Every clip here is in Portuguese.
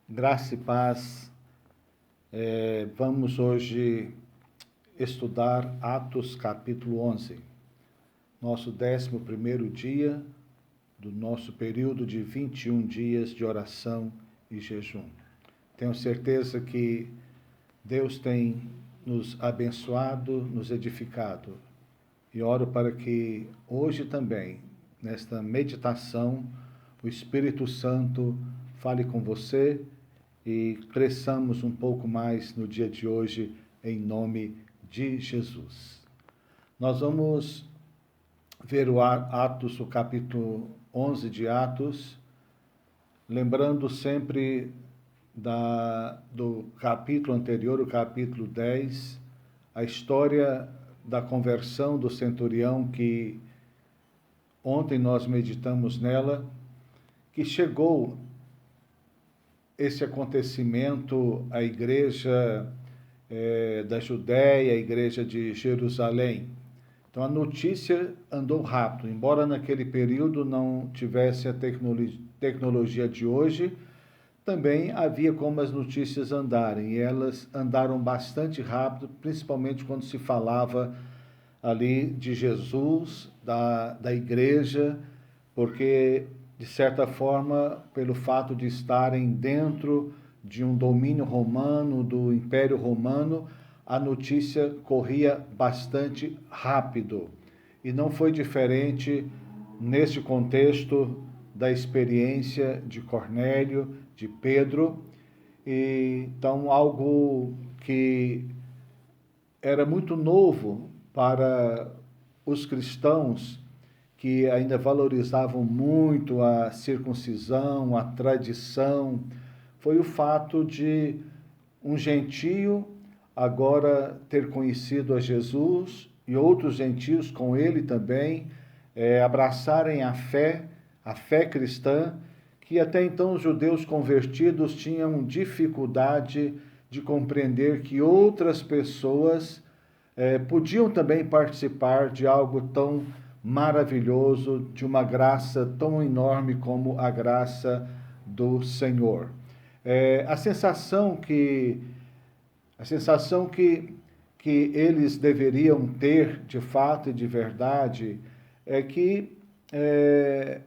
Graça e paz. Vamos hoje estudar Atos capítulo 11, nosso 11º dia do nosso período de 21 dias de oração e jejum. Tenho certeza que Deus tem nos abençoado, nos edificado, e oro para que hoje também, nesta meditação, o Espírito Santo fale com você e cresçamos um pouco mais no dia de hoje, em nome de Jesus. Nós vamos ver o capítulo 11 de Atos, lembrando sempre do capítulo anterior, o capítulo 10, a história da conversão do centurião que ontem nós meditamos nela, que chegou esse acontecimento à igreja da Judéia, a igreja de Jerusalém. Então a notícia andou rápido, embora naquele período não tivesse a tecnologia de hoje, também havia como as notícias andarem, e elas andaram bastante rápido, principalmente quando se falava ali de Jesus, da igreja, porque de certa forma, pelo fato de estarem dentro de um domínio romano, do Império Romano, a notícia corria bastante rápido. E não foi diferente neste contexto da experiência de Cornélio, de Pedro. Então, algo que era muito novo para os cristãos, que ainda valorizavam muito a circuncisão, a tradição, foi o fato de um gentio agora ter conhecido a Jesus e outros gentios com ele também, abraçarem a fé cristã, que até então os judeus convertidos tinham dificuldade de compreender que outras pessoas podiam também participar de algo tão maravilhoso, de uma graça tão enorme como a graça do Senhor. A sensação que eles deveriam ter, de fato e de verdade, é que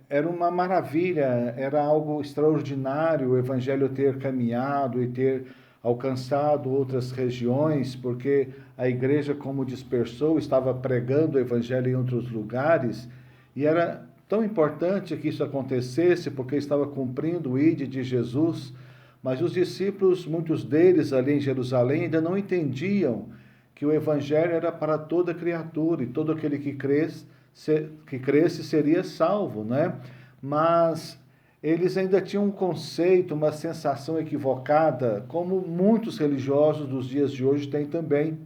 era uma maravilha, era algo extraordinário o Evangelho ter caminhado e ter alcançado outras regiões, porque a igreja, como dispersou, estava pregando o Evangelho em outros lugares, e era tão importante que isso acontecesse, porque estava cumprindo o ide de Jesus, mas os discípulos, muitos deles ali em Jerusalém, ainda não entendiam que o Evangelho era para toda criatura, e todo aquele que cresce seria salvo, né? Mas eles ainda tinham um conceito, uma sensação equivocada, como muitos religiosos dos dias de hoje têm também.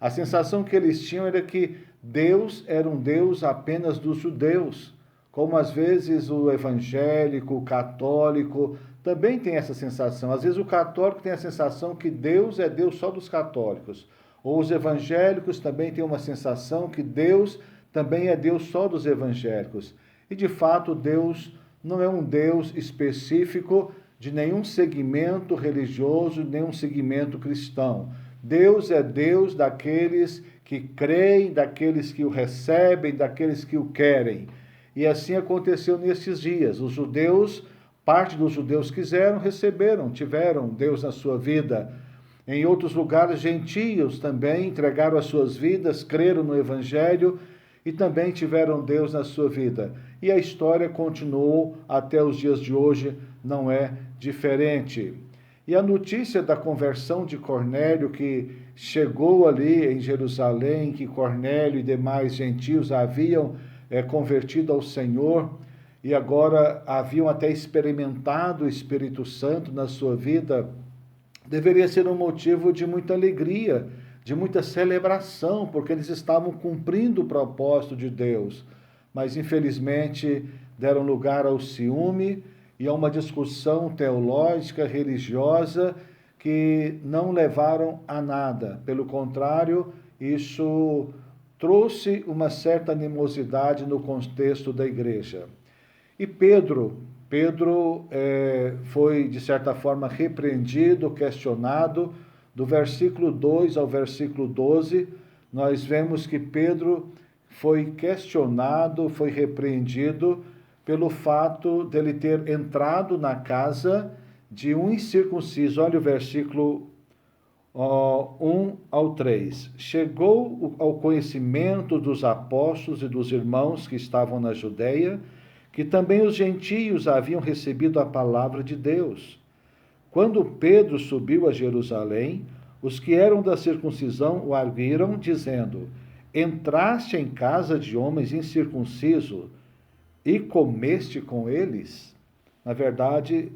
A sensação que eles tinham era que Deus era um Deus apenas dos judeus, como às vezes o evangélico, o católico também tem essa sensação. Às vezes o católico tem a sensação que Deus é Deus só dos católicos, ou os evangélicos também têm uma sensação que Deus também é Deus só dos evangélicos. E de fato Deus não é um Deus específico de nenhum segmento religioso, nenhum segmento cristão. Deus é Deus daqueles que creem, daqueles que o recebem, daqueles que o querem. E assim aconteceu nesses dias. Os judeus, parte dos judeus quiseram, receberam, tiveram Deus na sua vida. Em outros lugares, gentios também entregaram as suas vidas, creram no Evangelho e também tiveram Deus na sua vida. E a história continuou até os dias de hoje, não é diferente. E a notícia da conversão de Cornélio, que chegou ali em Jerusalém, que Cornélio e demais gentios haviam convertido ao Senhor, e agora haviam até experimentado o Espírito Santo na sua vida, deveria ser um motivo de muita alegria, de muita celebração, porque eles estavam cumprindo o propósito de Deus. Mas, infelizmente, deram lugar ao ciúme e a uma discussão teológica, religiosa, que não levaram a nada. Pelo contrário, isso trouxe uma certa animosidade no contexto da igreja. E Pedro, Pedro foi, de certa forma, repreendido, questionado. Do versículo 2 ao versículo 12, nós vemos que Pedro foi questionado, foi repreendido pelo fato dele ter entrado na casa de um incircunciso. Olha o versículo 1 ao 3. Chegou ao conhecimento dos apóstolos e dos irmãos que estavam na Judeia, que também os gentios haviam recebido a palavra de Deus. Quando Pedro subiu a Jerusalém, os que eram da circuncisão o arguíram, dizendo: entraste em casa de homens incircuncisos e comeste com eles? Na verdade,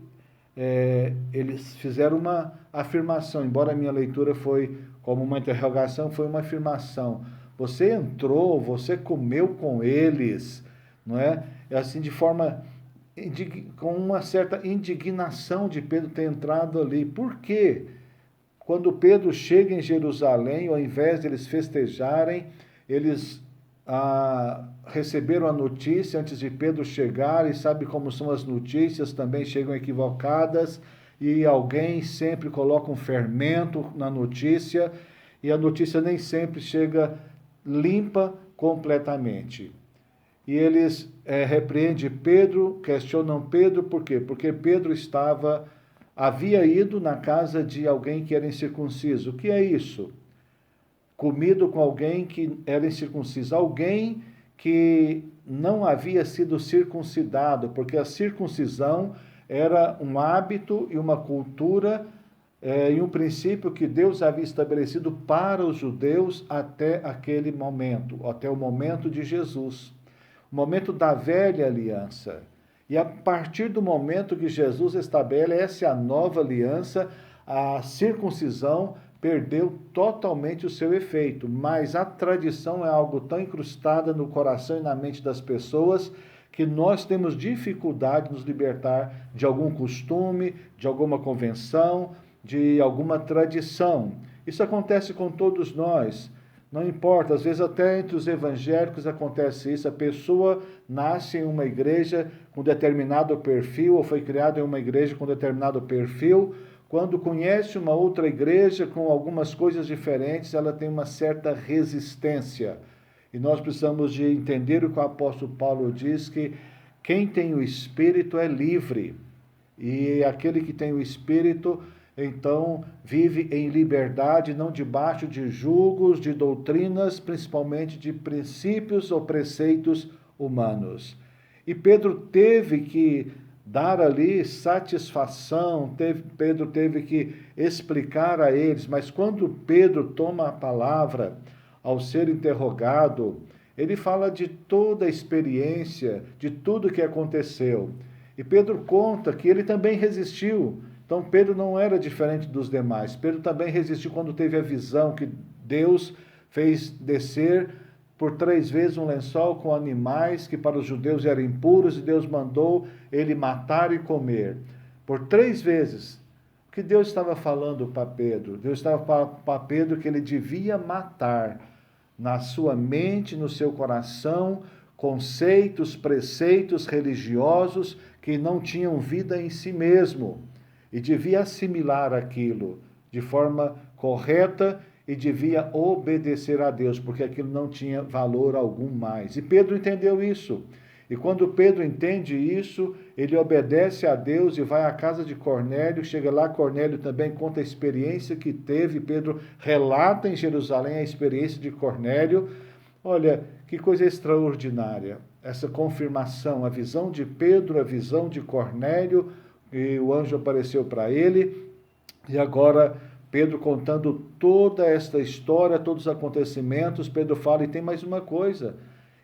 eles fizeram uma afirmação, embora a minha leitura foi como uma interrogação, foi uma afirmação. Você entrou, você comeu com eles, não é? É assim, de forma, com uma certa indignação de Pedro ter entrado ali. Por quê? Quando Pedro chega em Jerusalém, ao invés de eles festejarem, eles receberam a notícia antes de Pedro chegar, e sabe como são as notícias, também chegam equivocadas, e alguém sempre coloca um fermento na notícia, e a notícia nem sempre chega limpa completamente. E eles repreendem Pedro, questionam Pedro, por quê? Porque Pedro havia ido na casa de alguém que era incircunciso. O que é isso? Comido com alguém que era incircunciso, alguém que não havia sido circuncidado, porque a circuncisão era um hábito e uma cultura e um princípio que Deus havia estabelecido para os judeus até aquele momento, até o momento de Jesus, o momento da velha aliança. E a partir do momento que Jesus estabelece a nova aliança, a circuncisão perdeu totalmente o seu efeito, mas a tradição é algo tão incrustada no coração e na mente das pessoas que nós temos dificuldade de nos libertar de algum costume, de alguma convenção, de alguma tradição. Isso acontece com todos nós, não importa, às vezes até entre os evangélicos acontece isso, a pessoa nasce em uma igreja com determinado perfil, ou foi criada em uma igreja com determinado perfil. Quando conhece uma outra igreja com algumas coisas diferentes, ela tem uma certa resistência. E nós precisamos de entender o que o apóstolo Paulo diz, que quem tem o Espírito é livre. E aquele que tem o Espírito, então, vive em liberdade, não debaixo de julgos, de doutrinas, principalmente de princípios ou preceitos humanos. E Pedro teve que dar ali satisfação, Pedro teve que explicar a eles, mas quando Pedro toma a palavra, ao ser interrogado, ele fala de toda a experiência, de tudo que aconteceu. E Pedro conta que ele também resistiu. Então Pedro não era diferente dos demais. Pedro também resistiu quando teve a visão que Deus fez descer por 3 vezes um lençol com animais que para os judeus eram impuros, e Deus mandou ele matar e comer. Por 3 vezes. O que Deus estava falando para Pedro? Deus estava para Pedro que ele devia matar na sua mente, no seu coração, conceitos, preceitos religiosos que não tinham vida em si mesmo. E devia assimilar aquilo de forma correta e devia obedecer a Deus, porque aquilo não tinha valor algum mais. E Pedro entendeu isso. E quando Pedro entende isso, ele obedece a Deus e vai à casa de Cornélio. Chega lá, Cornélio também conta a experiência que teve. Pedro relata em Jerusalém a experiência de Cornélio. Olha, que coisa extraordinária. Essa confirmação, a visão de Pedro, a visão de Cornélio, e o anjo apareceu para ele, e agora Pedro contando toda esta história, todos os acontecimentos, Pedro fala, e tem mais uma coisa,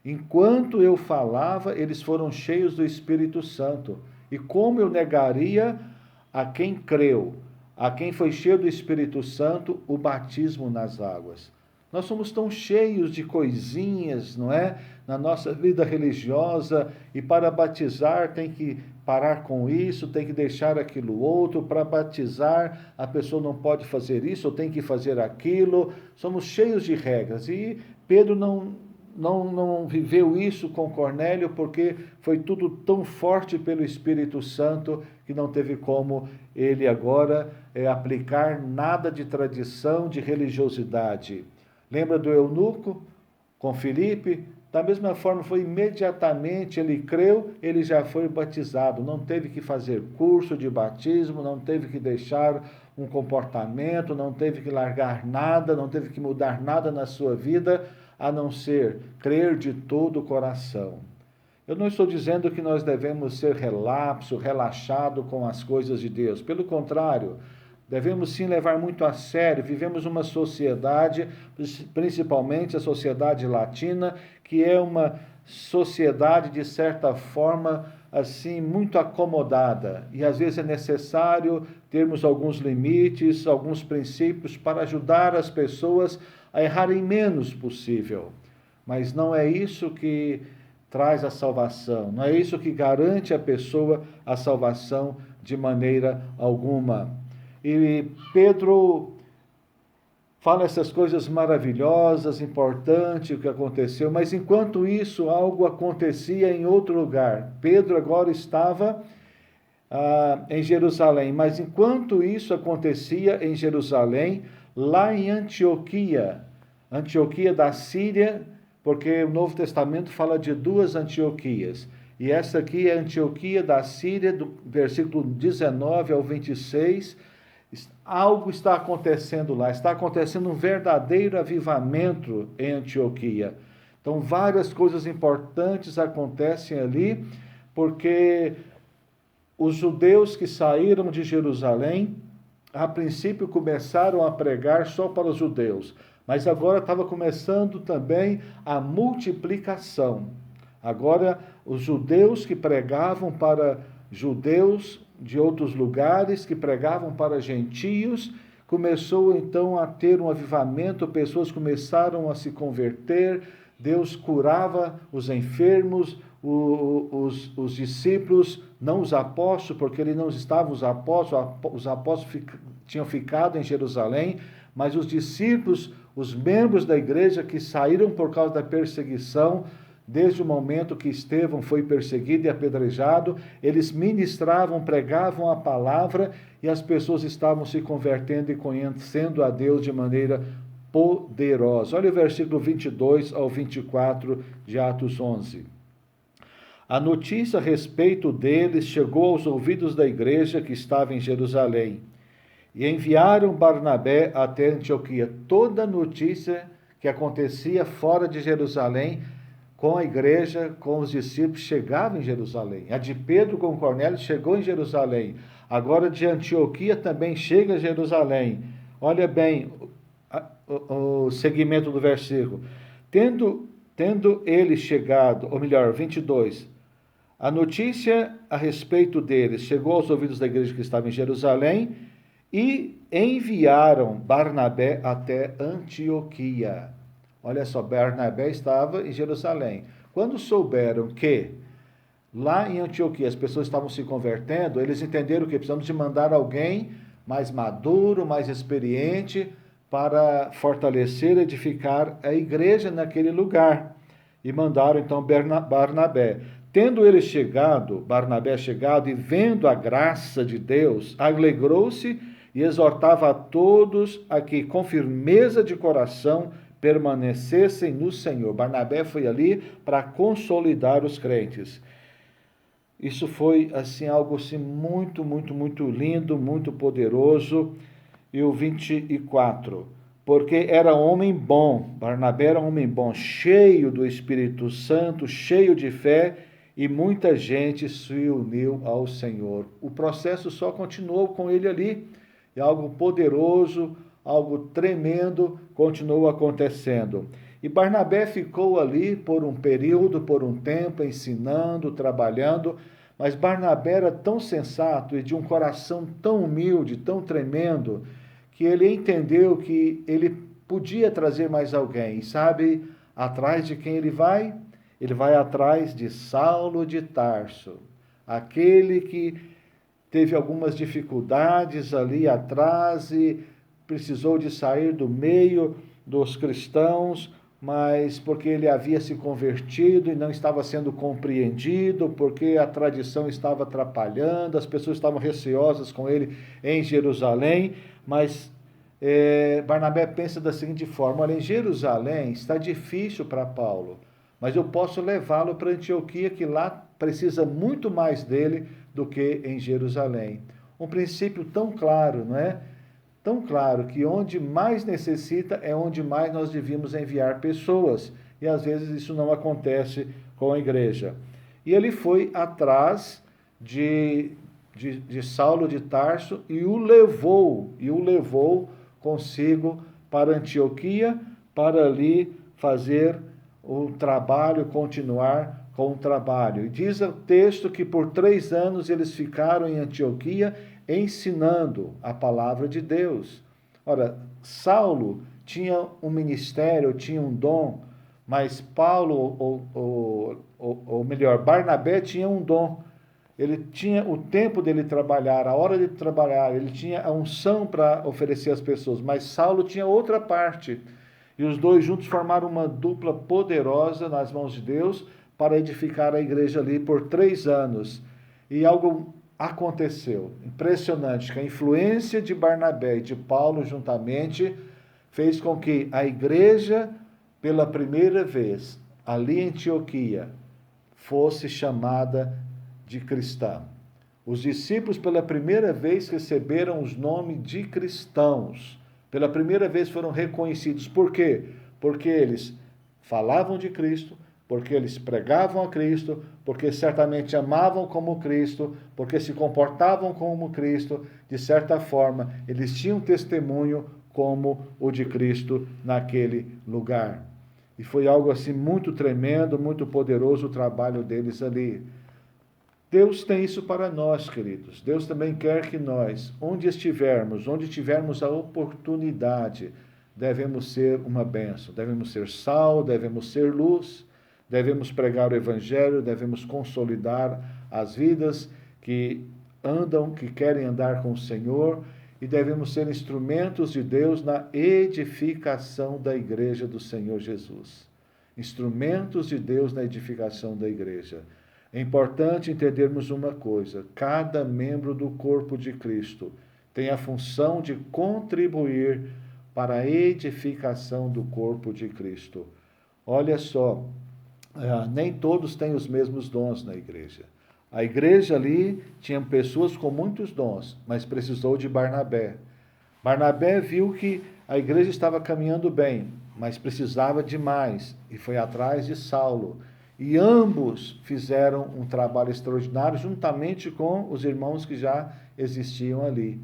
enquanto eu falava, eles foram cheios do Espírito Santo, e como eu negaria a quem creu, a quem foi cheio do Espírito Santo, o batismo nas águas? Nós somos tão cheios de coisinhas, não é? Na nossa vida religiosa, e para batizar tem que parar com isso, tem que deixar aquilo outro, para batizar a pessoa não pode fazer isso, ou tem que fazer aquilo, somos cheios de regras, e Pedro não viveu isso com Cornélio, porque foi tudo tão forte pelo Espírito Santo que não teve como ele agora aplicar nada de tradição, de religiosidade. Lembra do eunuco com Filipe? Da mesma forma, foi imediatamente, ele creu, ele já foi batizado, não teve que fazer curso de batismo, não teve que deixar um comportamento, não teve que largar nada, não teve que mudar nada na sua vida, a não ser crer de todo o coração. Eu não estou dizendo que nós devemos ser relapso, relaxado com as coisas de Deus. Pelo contrário, devemos sim levar muito a sério. Vivemos uma sociedade, principalmente a sociedade latina, que é uma sociedade, de certa forma, assim, muito acomodada. E às vezes é necessário termos alguns limites, alguns princípios para ajudar as pessoas a errarem menos possível. Mas não é isso que traz a salvação, não é isso que garante a pessoa a salvação de maneira alguma. E Pedro fala essas coisas maravilhosas, importantes, o que aconteceu, mas enquanto isso, algo acontecia em outro lugar. Pedro agora estava em Jerusalém, mas enquanto isso acontecia em Jerusalém, lá em Antioquia da Síria, porque o Novo Testamento fala de duas Antioquias, e essa aqui é a Antioquia da Síria, do versículo 19 ao 26, algo está acontecendo lá, está acontecendo um verdadeiro avivamento em Antioquia. Então, várias coisas importantes acontecem ali, porque os judeus que saíram de Jerusalém, a princípio começaram a pregar só para os judeus, mas agora estava começando também a multiplicação. Agora, os judeus que pregavam para judeus de outros lugares, que pregavam para gentios, começou então a ter um avivamento, pessoas começaram a se converter, Deus curava os enfermos, os discípulos, não os apóstolos, porque ele não estavam os apóstolos tinham ficado em Jerusalém, mas os discípulos, os membros da igreja que saíram por causa da perseguição, desde o momento que Estevão foi perseguido e apedrejado, eles ministravam, pregavam a palavra e as pessoas estavam se convertendo e conhecendo a Deus de maneira poderosa. Olha o versículo 22 ao 24 de Atos 11. A notícia a respeito deles chegou aos ouvidos da igreja que estava em Jerusalém. E enviaram Barnabé até Antioquia. Toda notícia que acontecia fora de Jerusalém, com a igreja, com os discípulos, chegava em Jerusalém. A de Pedro com Cornélio chegou em Jerusalém. Agora de Antioquia também chega a Jerusalém. Olha bem o segmento do versículo. Tendo ele chegado, ou melhor, 22, a notícia a respeito deles chegou aos ouvidos da igreja que estava em Jerusalém, e enviaram Barnabé até Antioquia. Olha só, Barnabé estava em Jerusalém. Quando souberam que lá em Antioquia as pessoas estavam se convertendo, eles entenderam que precisamos de mandar alguém mais maduro, mais experiente, para fortalecer e edificar a igreja naquele lugar. E mandaram então Barnabé. Tendo ele chegado, Barnabé chegado, e vendo a graça de Deus, alegrou-se e exortava a todos a que, com firmeza de coração, permanecessem no Senhor. Barnabé foi ali para consolidar os crentes. Isso foi assim algo assim muito, muito, muito lindo, muito poderoso. E o 24, porque era homem bom, Barnabé era homem bom, cheio do Espírito Santo, cheio de fé, e muita gente se uniu ao Senhor. O processo só continuou com ele ali. E algo poderoso, algo tremendo continuou acontecendo. E Barnabé ficou ali por um período, por um tempo, ensinando, trabalhando, mas Barnabé era tão sensato e de um coração tão humilde, tão tremendo, que ele entendeu que ele podia trazer mais alguém. E sabe atrás de quem ele vai? Ele vai atrás de Saulo de Tarso, aquele que teve algumas dificuldades ali atrás e precisou de sair do meio dos cristãos mas porque ele havia se convertido e não estava sendo compreendido, porque a tradição estava atrapalhando, as pessoas estavam receosas com ele em Jerusalém, mas Barnabé pensa da seguinte forma: olha, em Jerusalém está difícil para Paulo, mas eu posso levá-lo para Antioquia, que lá precisa muito mais dele do que em Jerusalém. Um princípio tão claro, não é? Tão claro que onde mais necessita é onde mais nós devíamos enviar pessoas. E às vezes isso não acontece com a igreja. E ele foi atrás de Saulo de Tarso e o levou consigo para Antioquia, para ali fazer o trabalho, continuar com o trabalho. E diz o texto que por 3 anos eles ficaram em Antioquia ensinando a palavra de Deus. Ora, Saulo tinha um ministério, tinha um dom, mas Paulo, ou melhor, Barnabé tinha um dom. Ele tinha o tempo dele trabalhar, a hora de trabalhar, ele tinha a unção para oferecer às pessoas, mas Saulo tinha outra parte. E os dois juntos formaram uma dupla poderosa nas mãos de Deus para edificar a igreja ali por 3 anos. E algo aconteceu, impressionante, que a influência de Barnabé e de Paulo juntamente fez com que a igreja, pela primeira vez, ali em Antioquia, fosse chamada de cristã. Os discípulos, pela primeira vez, receberam os nomes de cristãos. Pela primeira vez foram reconhecidos. Por quê? Porque eles falavam de Cristo, porque eles pregavam a Cristo, porque certamente amavam como Cristo, porque se comportavam como Cristo. De certa forma, eles tinham testemunho como o de Cristo naquele lugar. E foi algo assim muito tremendo, muito poderoso o trabalho deles ali. Deus tem isso para nós, queridos. Deus também quer que nós, onde estivermos, onde tivermos a oportunidade, devemos ser uma bênção, devemos ser sal, devemos ser luz, devemos pregar o Evangelho, devemos consolidar as vidas que andam, que querem andar com o Senhor, e devemos ser instrumentos de Deus na edificação da igreja do Senhor Jesus. Instrumentos de Deus na edificação da igreja. É importante entendermos uma coisa: cada membro do corpo de Cristo tem a função de contribuir para a edificação do corpo de Cristo. Olha só, nem todos têm os mesmos dons na igreja. A igreja ali tinha pessoas com muitos dons, mas precisou de Barnabé. Barnabé viu que a igreja estava caminhando bem, mas precisava de mais, e foi atrás de Saulo. E ambos fizeram um trabalho extraordinário, juntamente com os irmãos que já existiam ali.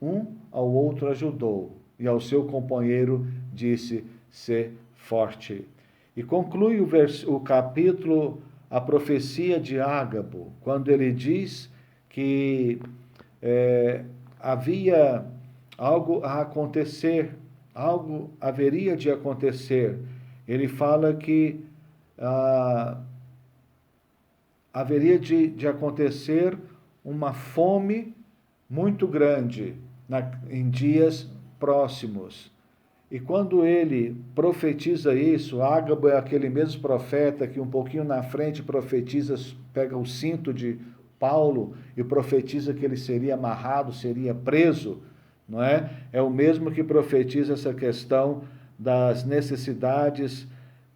Um ao outro ajudou, e ao seu companheiro disse: "Sê forte". E conclui o capítulo, a profecia de Ágabo, quando ele diz que havia algo a acontecer, algo haveria de acontecer. Ele fala que haveria de acontecer uma fome muito grande em dias próximos. E quando ele profetiza isso, Ágabo é aquele mesmo profeta que um pouquinho na frente profetiza, pega o cinto de Paulo e profetiza que ele seria amarrado, seria preso, não é? É o mesmo que profetiza essa questão das necessidades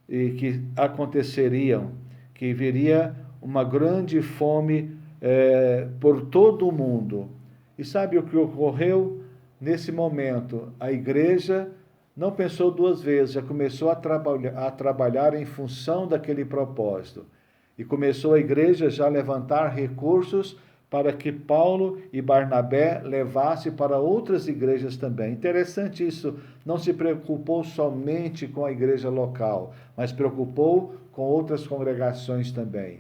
e que aconteceriam, que viria uma grande fome por todo o mundo. E sabe o que ocorreu? Nesse momento, a igreja não pensou 2 vezes, já começou a trabalhar em função daquele propósito. E começou a igreja já a levantar recursos para que Paulo e Barnabé levassem para outras igrejas também. Interessante isso, não se preocupou somente com a igreja local, mas preocupou com outras congregações também.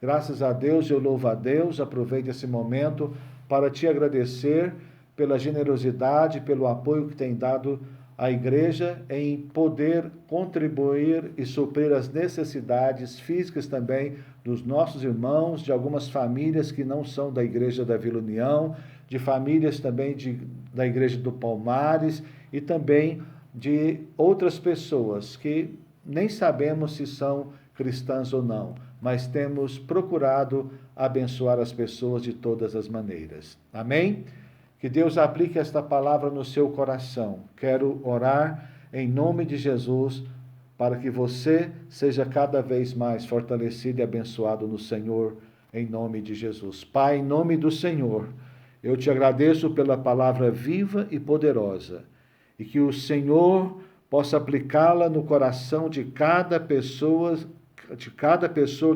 Graças a Deus, eu louvo a Deus, aproveito esse momento para te agradecer pela generosidade, pelo apoio que tem dado à igreja em poder contribuir e suprir as necessidades físicas também dos nossos irmãos, de algumas famílias que não são da igreja da Vila União, de famílias também da igreja do Palmares e também de outras pessoas que nem sabemos se são cristãs ou não, mas temos procurado abençoar as pessoas de todas as maneiras. Amém? Que Deus aplique esta palavra no seu coração. Quero orar em nome de Jesus para que você seja cada vez mais fortalecido e abençoado no Senhor, em nome de Jesus. Pai, em nome do Senhor, eu te agradeço pela palavra viva e poderosa, e que o Senhor possa aplicá-la no coração de cada pessoa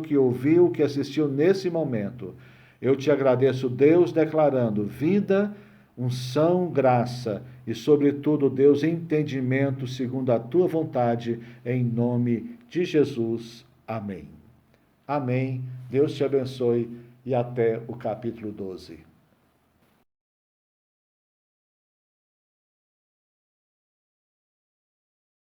que ouviu, que assistiu nesse momento. Eu te agradeço, Deus, declarando vida, unção, graça e, sobretudo, Deus, entendimento segundo a tua vontade, em nome de Jesus. Amém. Amém. Deus te abençoe e até o capítulo 12.